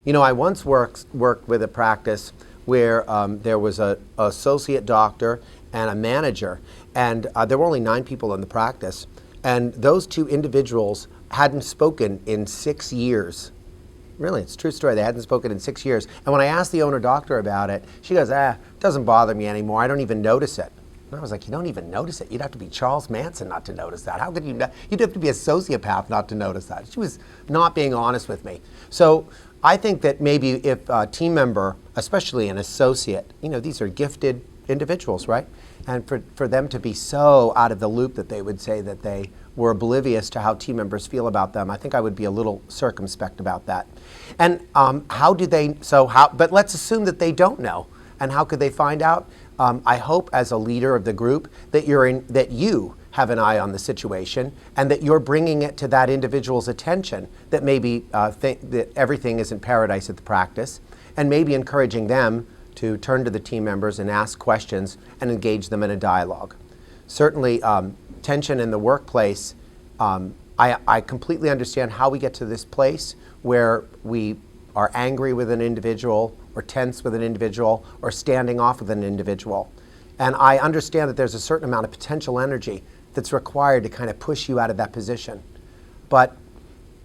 You know, I once worked with a practice where there was an associate doctor and a manager, and there were only 9 people in the practice, and those 2 individuals hadn't spoken in 6 years. Really, it's a true story. They hadn't spoken in 6 years. And when I asked the owner doctor about it, she goes, it doesn't bother me anymore. I don't even notice it. And I was like, you don't even notice it? You'd have to be Charles Manson not to notice that. How could you? You'd have to be a sociopath not to notice that. She was not being honest with me. So I think that maybe if a team member, especially an associate, you know, these are gifted individuals, right? And for them to be so out of the loop that they would say that they were oblivious to how team members feel about them, I think I would be a little circumspect about that. And but let's assume that they don't know. And how could they find out? I hope as a leader of the group that you have an eye on the situation and that you're bringing it to that individual's attention, that maybe that everything isn't paradise at the practice, and maybe encouraging them to turn to the team members and ask questions and engage them in a dialogue. Certainly, tension in the workplace, I completely understand how we get to this place where we are angry with an individual or tense with an individual or standing off with an individual. And I understand that there's a certain amount of potential energy that's required to kind of push you out of that position. But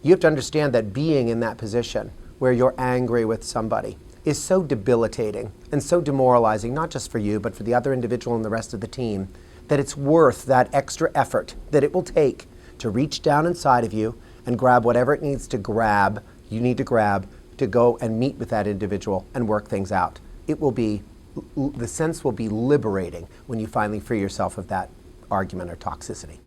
you have to understand that being in that position where you're angry with somebody is so debilitating and so demoralizing, not just for you, but for the other individual and the rest of the team, that it's worth that extra effort that it will take to reach down inside of you and grab whatever it needs to grab, you need to grab, to go and meet with that individual and work things out. The sense will be liberating when you finally free yourself of that argument or toxicity.